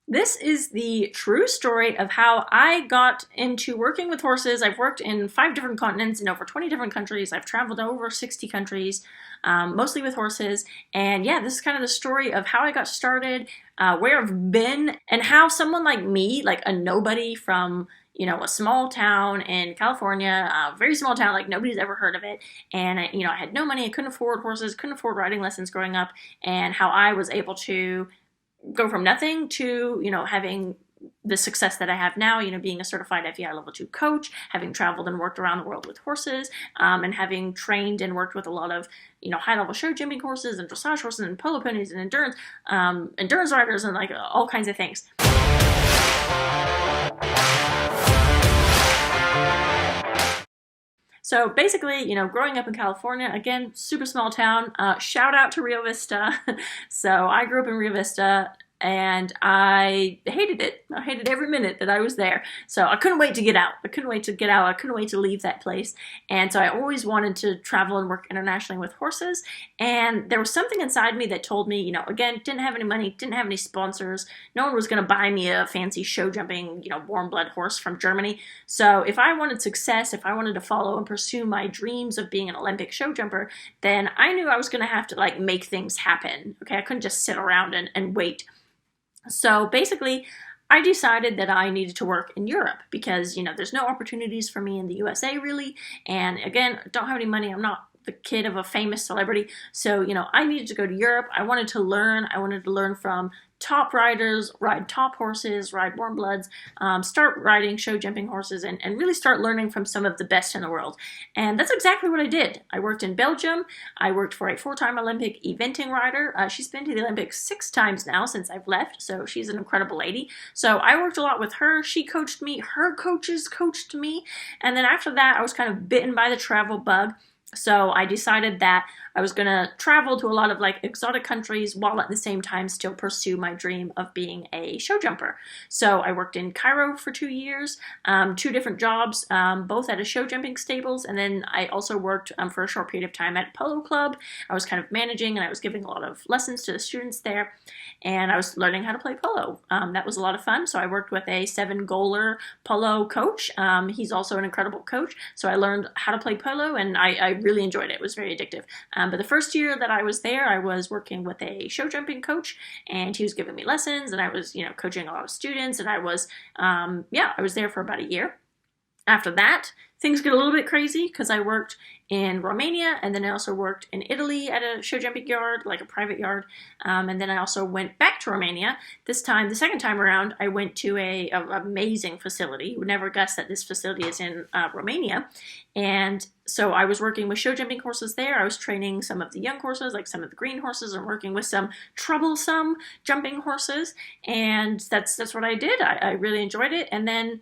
This is the true story of how I got into working with horses. I've worked in 5 different continents in over 20 different countries. I've traveled to over 60 countries, mostly with horses. And yeah, this is kind of the story of how I got started, where I've been, and how someone like me, like a nobody from a small town in California, a very small town, like nobody's ever heard of it. And I had no money, I couldn't afford horses, couldn't afford riding lessons growing up, and how I was able to go from nothing to, having the success that I have now, being a certified FEI level 2 coach, having traveled and worked around the world with horses, and having trained and worked with a lot of, high level show jumping horses and dressage horses and polo ponies and endurance riders and like all kinds of things. So basically, growing up in California, again, super small town, shout out to Rio Vista. So I grew up in Rio Vista and I hated it. I hated every minute that I was there. So I couldn't wait to get out. I couldn't wait to leave that place. And so I always wanted to travel and work internationally with horses. And there was something inside me that told me, again, didn't have any money, didn't have any sponsors. No one was going to buy me a fancy show jumping, warm blood horse from Germany. So if I wanted success, if I wanted to follow and pursue my dreams of being an Olympic show jumper, then I knew I was going to have to like make things happen. Okay, I couldn't just sit around and wait. So basically, I decided that I needed to work in Europe because, there's no opportunities for me in the USA really. And again, don't have any money. I'm not the kid of a famous celebrity. So, I needed to go to Europe. I wanted to learn. I wanted to learn from top riders, ride top horses, ride warm bloods, start riding show jumping horses, and really start learning from some of the best in the world. And that's exactly what I did. I worked in Belgium. I worked for a 4-time Olympic eventing rider. She's been to the Olympics 6 times now since I've left, so she's an incredible lady. So I worked a lot with her. She coached me. Her coaches coached me. And then after that, I was kind of bitten by the travel bug. So I decided that I was going to travel to a lot of like exotic countries while at the same time still pursue my dream of being a show jumper. So I worked in Cairo for 2 years, 2 different jobs, both at a show jumping stables. And then I also worked for a short period of time at a polo club. I was kind of managing and I was giving a lot of lessons to the students there. And I was learning how to play polo. That was a lot of fun. So I worked with a 7-goaler polo coach. He's also an incredible coach. So I learned how to play polo and I really enjoyed it. It was very addictive. But the first year that I was there, I was working with a show jumping coach and he was giving me lessons and I was, coaching a lot of students and I was there for about a year. After that, things get a little bit crazy because I worked in Romania and then I also worked in Italy at a show jumping yard, like a private yard. And then I also went back to Romania. This time, the second time around, I went to a amazing facility. You would never guess that this facility is in Romania. And so I was working with show jumping horses there. I was training some of the young horses, like some of the green horses, and working with some troublesome jumping horses. And that's what I did. I really enjoyed it. And then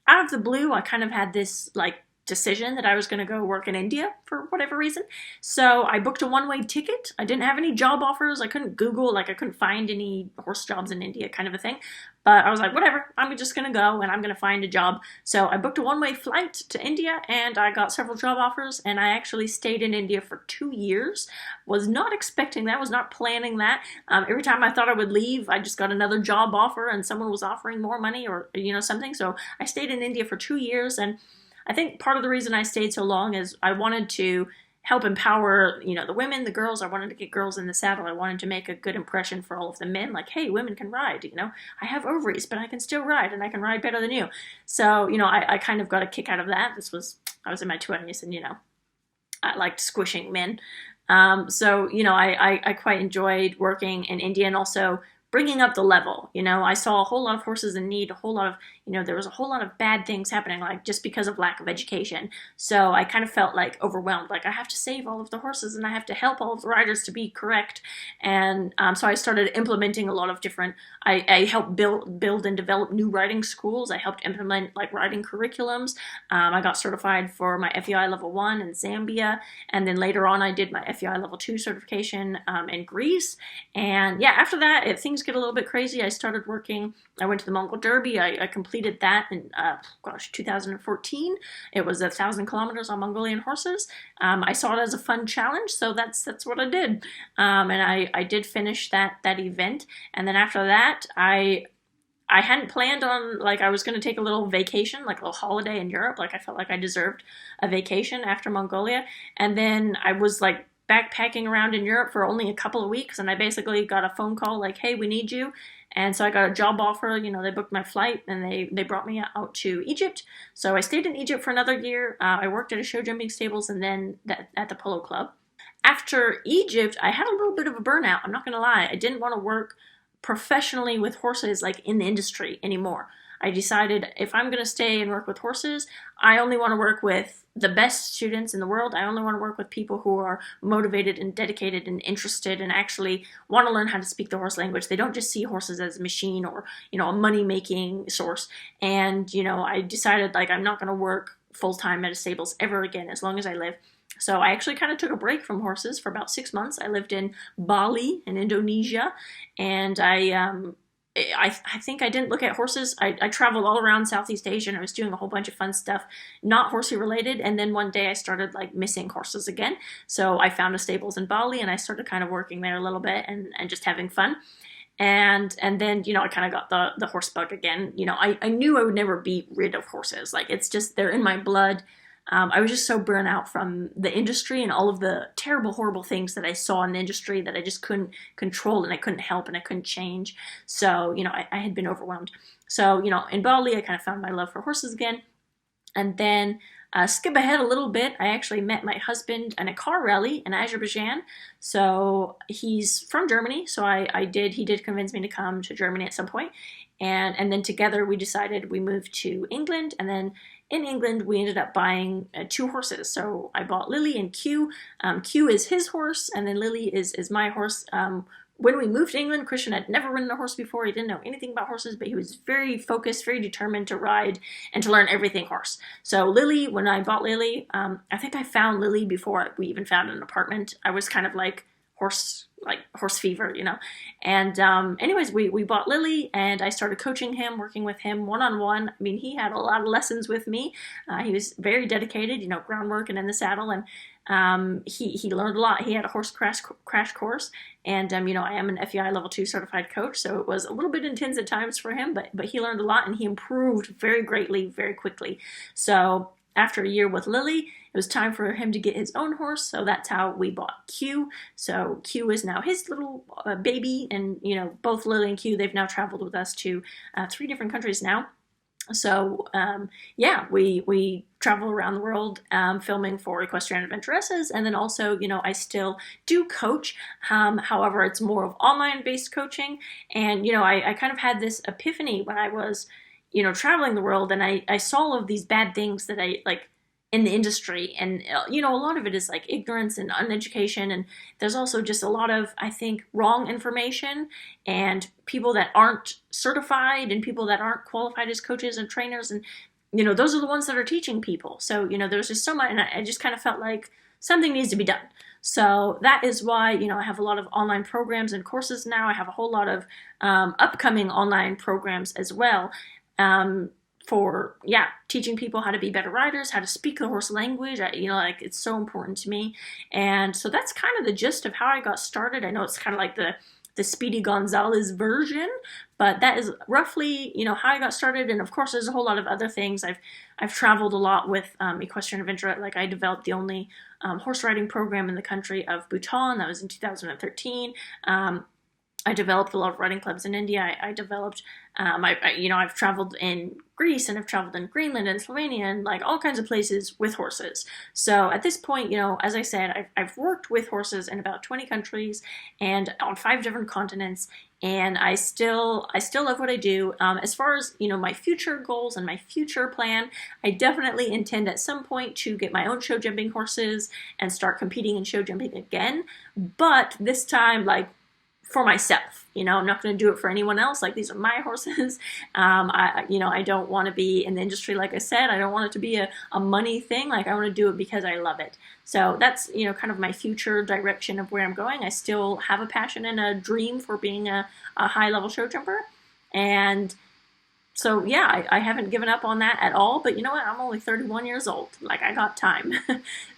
out of the blue, I kind of had this like decision that I was going to go work in India for whatever reason. So I booked a one-way ticket. I didn't have any job offers. I couldn't Google, I couldn't find any horse jobs in India kind of a thing. But I was like, whatever, I'm just going to go and I'm going to find a job. So I booked a one-way flight to India and I got several job offers and I actually stayed in India for 2 years. Was not expecting that, was not planning that. Every time I thought I would leave, I just got another job offer and someone was offering more money or, something. So I stayed in India for 2 years and I think part of the reason I stayed so long is I wanted to help empower, the women, the girls. I wanted to get girls in the saddle. I wanted to make a good impression for all of the men. Like, hey, women can ride, I have ovaries, but I can still ride and I can ride better than you. So, I kind of got a kick out of that. I was in my 20s and, I liked squishing men. I quite enjoyed working in India and also bringing up the level. I saw a whole lot of horses in need, a whole lot of, there was a whole lot of bad things happening, like just because of lack of education. So I kind of felt like overwhelmed, like I have to save all of the horses and I have to help all of the riders to be correct. And so I started implementing a lot of different, I helped build and develop new riding schools. I helped implement like riding curriculums. I got certified for my FEI level 1 in Zambia. And then later on, I did my FEI level 2 certification in Greece. And yeah, after that, things get a little bit crazy. I started working, I went to the Mongol Derby. I completed that in, 2014. It was 1,000 kilometers on Mongolian horses. I saw it as a fun challenge, so that's what I did. And I did finish that event. And then after that, I I hadn't planned on, like, I was going to take a little vacation, like a little holiday in Europe. Like, I felt like I deserved a vacation after Mongolia. And then I was like backpacking around in Europe for only a couple of weeks. And I basically got a phone call like, hey, we need you. And so I got a job offer, they booked my flight and they brought me out to Egypt. So I stayed in Egypt for another year. I worked at a show jumping stables and then at the polo club. After Egypt, I had a little bit of a burnout. I'm not going to lie. I didn't want to work professionally with horses, like in the industry anymore. I decided if I'm going to stay and work with horses, I only want to work with the best students in the world. I only want to work with people who are motivated and dedicated and interested and actually want to learn how to speak the horse language. They don't just see horses as a machine or, a money-making source. And, I decided like I'm not going to work full-time at a stables ever again as long as I live. So I actually kind of took a break from horses for about 6 months. I lived in Bali in Indonesia, and I think I didn't look at horses. I traveled all around Southeast Asia and I was doing a whole bunch of fun stuff, not horsey related. And then one day I started like missing horses again. So I found a stables in Bali and I started kind of working there a little bit and just having fun. And then, I kind of got the horse bug again. I knew I would never be rid of horses. Like, it's just, they're in my blood. I was just so burnt out from the industry and all of the terrible, horrible things that I saw in the industry that I just couldn't control and I couldn't help and I couldn't change. So, I had been overwhelmed. So, in Bali, I kind of found my love for horses again. And then skip ahead a little bit, I actually met my husband in a car rally in Azerbaijan. So he's from Germany. So he did convince me to come to Germany at some point. And then together we decided we moved to England. And then in England, we ended up buying 2 horses. So I bought Lily and Q. Q is his horse, and then Lily is my horse. When we moved to England, Christian had never ridden a horse before. He didn't know anything about horses, but he was very focused, very determined to ride and to learn everything horse. So Lily, when I bought Lily, I think I found Lily before we even found an apartment. I was kind of like horse fever, And anyways, we bought Lily and I started coaching him, working with him one-on-one. I mean, he had a lot of lessons with me. He was very dedicated, groundwork and in the saddle. And he learned a lot. He had a horse crash course. And, I am an FEI level 2 certified coach. So it was a little bit intense at times for him, but he learned a lot and he improved very greatly, very quickly. So after a year with Lily, it was time for him to get his own horse, so that's how we bought Q. So Q is now his little baby, and both Lily and Q, they've now traveled with us to 3 different countries now. So we travel around the world filming for Equestrian Adventuresses, and then also, I still do coach. However, it's more of online-based coaching, and I kind of had this epiphany when I was traveling the world, and I saw all of these bad things that I like in the industry. And, a lot of it is like ignorance and uneducation. And there's also just a lot of, I think, wrong information and people that aren't certified and people that aren't qualified as coaches and trainers. And, those are the ones that are teaching people. So, there's just so much, and I just kind of felt like something needs to be done. So that is why, I have a lot of online programs and courses now. I have a whole lot of upcoming online programs as well. For teaching people how to be better riders, how to speak the horse language. It's so important to me. And so that's kind of the gist of how I got started. I know it's kind of like the Speedy Gonzalez version, but that is roughly, how I got started. And of course, there's a whole lot of other things. I've traveled a lot with Equestrian Adventure. Like, I developed the only horse riding program in the country of Bhutan. That was in 2013. I developed a lot of riding clubs in India. I developed, I've traveled in Greece and I've traveled in Greenland and Slovenia and like all kinds of places with horses. So at this point, as I said, I've worked with horses in about 20 countries and on 5 different continents. And I still love what I do. As far as, my future goals and my future plan, I definitely intend at some point to get my own show jumping horses and start competing in show jumping again. But this time, for myself, I'm not going to do it for anyone else. Like, these are my horses. I don't want to be in the industry. Like I said, I don't want it to be a money thing. Like, I want to do it because I love it. So that's, kind of my future direction of where I'm going. I still have a passion and a dream for being a high level show jumper. And So yeah, I haven't given up on that at all, but you know what? I'm only 31 years old. Like, I got time.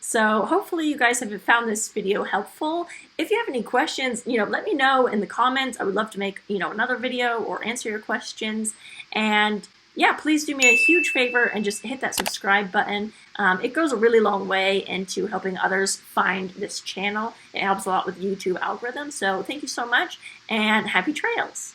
So hopefully you guys have found this video helpful. If you have any questions, let me know in the comments. I would love to make, another video or answer your questions. And yeah, please do me a huge favor and just hit that subscribe button. It goes a really long way into helping others find this channel. It helps a lot with YouTube algorithm. So thank you so much, and happy trails.